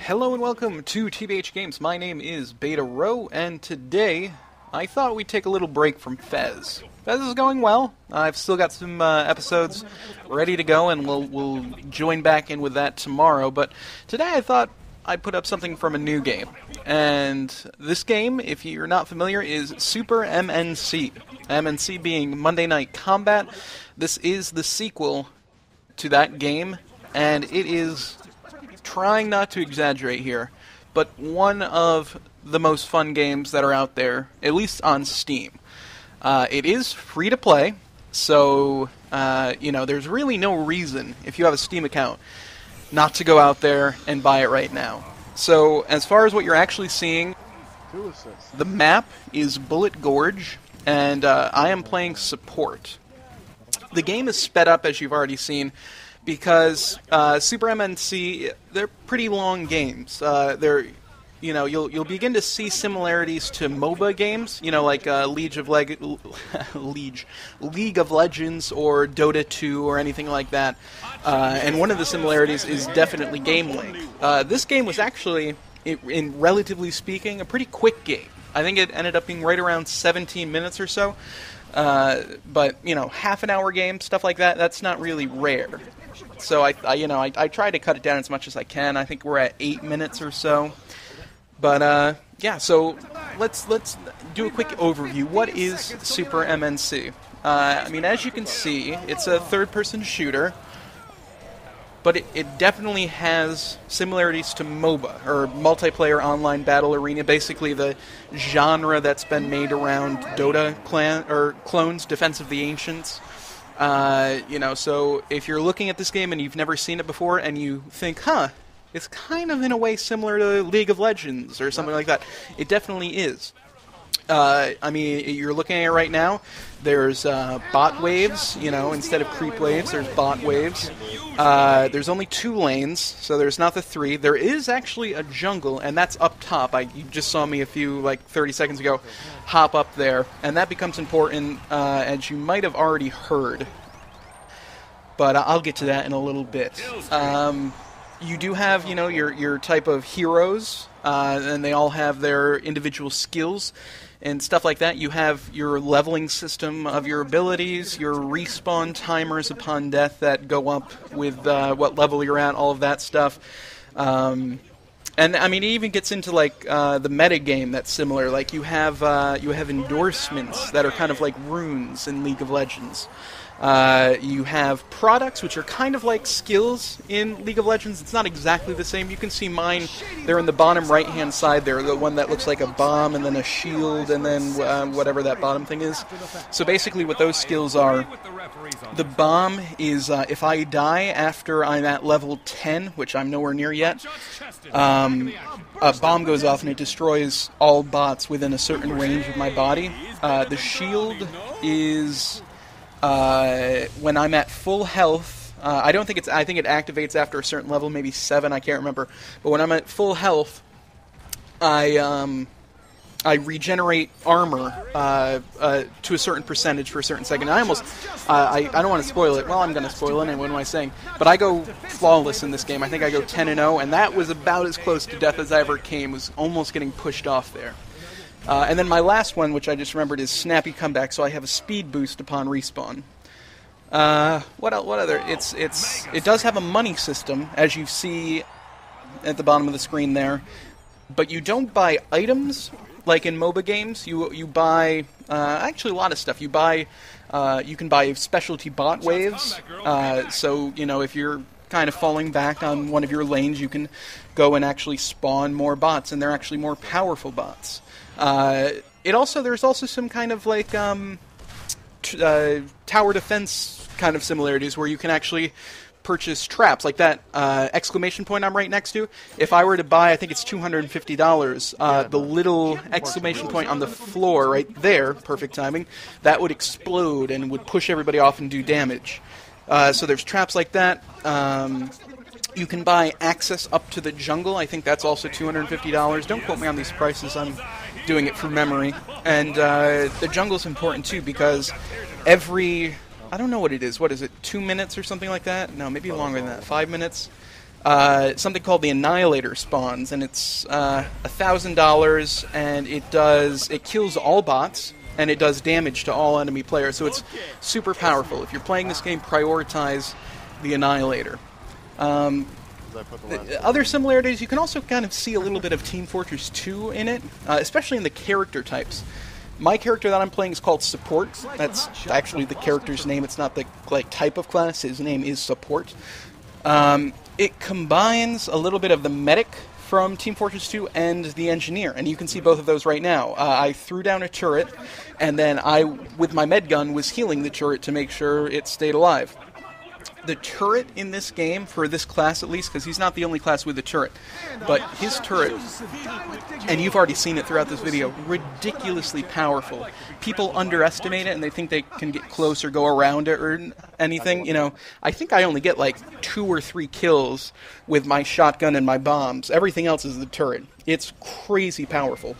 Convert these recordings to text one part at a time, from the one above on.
Hello and welcome to TBHGames. My name is Beta Row, and today I thought we'd take a little break from Fez. Fez is going well. I've still got some episodes ready to go, and we'll join back in with that tomorrow. But today I thought I'd put up something from a new game. And this game, if you're not familiar, is Super MNC. MNC being Monday Night Combat. This is the sequel to that game, and it is, trying not to exaggerate here, but one of the most fun games that are out there, at least on Steam. It is free to play, so there's really no reason, if you have a Steam account, not to go out there and buy it right now. So as far as what you're actually seeing, the map is Bullet Gorge, and I am playing support. The game is sped up, as you've already seen, because Super MNC, they're pretty long games. You'll begin to see similarities to MOBA games, like League of Legends or Dota 2 or anything like that. And one of the similarities is definitely game length. This game was actually, in relatively speaking, a pretty quick game. I think it ended up being right around 17 minutes or so. But half an hour game, stuff like that, that's not really rare. So I try to cut it down as much as I can. I think we're at 8 minutes or so. But so let's do a quick overview. What is Super MNC? As you can see, it's a third-person shooter, but it definitely has similarities to MOBA, or Multiplayer Online Battle Arena, basically the genre that's been made around Dota clones, Defense of the Ancients. So if you're looking at this game and you've never seen it before and you think, it's kind of in a way similar to League of Legends or something like that, it definitely is. You're looking at it right now, there's bot waves, instead of creep waves, there's bot waves. There's only 2 lanes, so there's not the 3. There is actually a jungle, and that's up top. You just saw me 30 seconds ago, hop up there, and that becomes important, as you might have already heard. But I'll get to that in a little bit. You do have, your type of heroes, and they all have their individual skills and stuff like that. You have your leveling system of your abilities, your respawn timers upon death that go up with what level you're at, all of that stuff. It even gets into the meta game that's similar. Like you have endorsements that are kind of like runes in League of Legends. You have products, which are kind of like skills in League of Legends. It's not exactly the same. You can see mine. They're in the bottom right-hand side there, the one that looks like a bomb and then a shield and then whatever that bottom thing is. So basically what those skills are, the bomb is if I die after I'm at level 10, which I'm nowhere near yet, a bomb goes off and it destroys all bots within a certain range of my body. The shield is when I'm at full health. I think it activates after a certain level, maybe 7, I can't remember. But when I'm at full health, I regenerate armor to a certain percentage for a certain second. I don't want to spoil it. Well, I'm going to spoil it, and what am I saying? But I go flawless in this game. I think I go 10-0, and that was about as close to death as I ever came. Was almost getting pushed off there. And then my last one, which I just remembered, is Snappy Comeback, so I have a speed boost upon respawn. What other? It does have a money system, as you see at the bottom of the screen there, but you don't buy items like in MOBA games. You buy actually a lot of stuff. You can buy specialty bot waves. So if you're kind of falling back on one of your lanes, you can go and actually spawn more bots, and they're actually more powerful bots. There's also some kind of tower defense kind of similarities where you can actually purchase traps, like that exclamation point I'm right next to. If I were to buy, I think it's $250, the little exclamation point on the floor right there, perfect timing, that would explode and would push everybody off and do damage. So there's traps like that. You can buy access up to the jungle. I think that's also $250. Don't quote me on these prices. I'm doing it from memory. And the jungle's important too, because every, I don't know what it is. What is it, 2 minutes or something like that? No, maybe longer than that. 5 minutes? something called the Annihilator spawns, and it's $1,000, and it kills all bots, and it does damage to all enemy players, so it's super powerful. If you're playing this game, prioritize the Annihilator. Other similarities, you can also kind of see a little bit of Team Fortress 2 in it, especially in the character types. My character that I'm playing is called Support. That's actually the character's name. It's not the type of class. His name is Support. It combines a little bit of the medic from Team Fortress 2 and the engineer, and you can see both of those right now. I threw down a turret, and then I, with my med gun, was healing the turret to make sure it stayed alive. The turret in this game, for this class at least, because he's not the only class with a turret, but his turret, and you've already seen it throughout this video, ridiculously powerful. People underestimate it and they think they can get close or go around it or anything. You know, I think I only get like 2 or 3 kills with my shotgun and my bombs. Everything else is the turret. It's crazy powerful.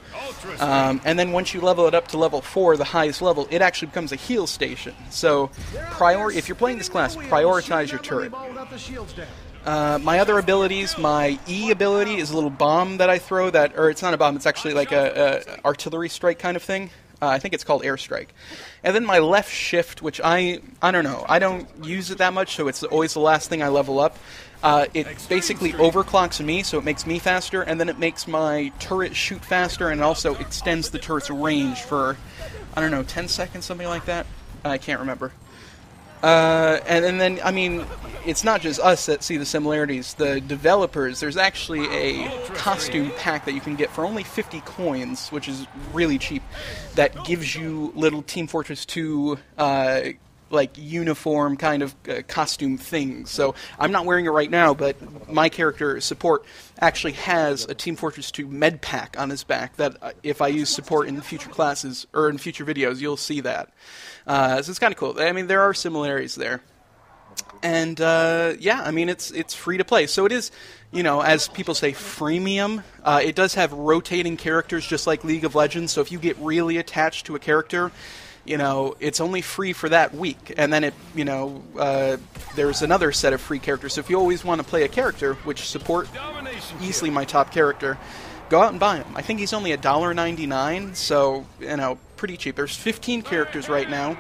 And then once you level it up to level 4, the highest level, it actually becomes a heal station. So if you're playing this class, prioritize your turret. My other abilities, my E ability is a little bomb that I throw or it's not a bomb, it's actually like a artillery strike kind of thing. I think it's called airstrike. And then my left shift, which I don't know, I don't use it that much, so it's always the last thing I level up. It basically overclocks me, so it makes me faster, and then it makes my turret shoot faster, and also extends the turret's range for, I don't know, 10 seconds, something like that? I can't remember. And then, I mean, it's not just us that see the similarities. The developers, there's actually a costume pack that you can get for only 50 coins, which is really cheap, that gives you little Team Fortress 2 like uniform kind of costume things. So I'm not wearing it right now, but my character, Support, actually has a Team Fortress 2 med pack on his back that if I use Support in future classes or in future videos, you'll see that. So it's kind of cool. I mean, there are similarities there. And yeah, I mean, it's free to play. So it is, you know, as people say, freemium. It does have rotating characters just like League of Legends. So if you get really attached to a character, you know, it's only free for that week, and then there's another set of free characters. So if you always want to play a character, which Support, easily my top character, go out and buy him. I think he's only $1.99, so, you know, pretty cheap. There's 15 characters right now,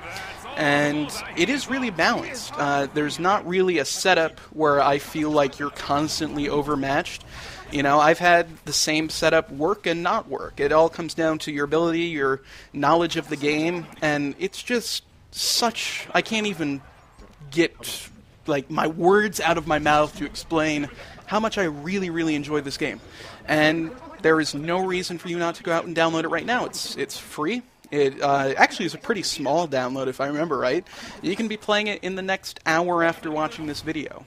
and it is really balanced. There's not really a setup where I feel like you're constantly overmatched. You know, I've had the same setup work and not work. It all comes down to your ability, your knowledge of the game, and it's just such... I can't even get, like, my words out of my mouth to explain how much I really, really enjoy this game. And there is no reason for you not to go out and download it right now. It's free. It actually is a pretty small download, if I remember right. You can be playing it in the next hour after watching this video.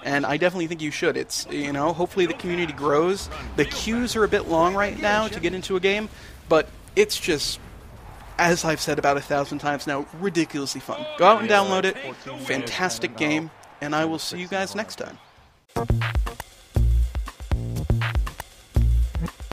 And I definitely think you should. It's, you know, hopefully the community grows. The queues are a bit long right now to get into a game, but it's just, as I've said about 1,000 times now, ridiculously fun. Go out and download it. Fantastic game, and I will see you guys next time.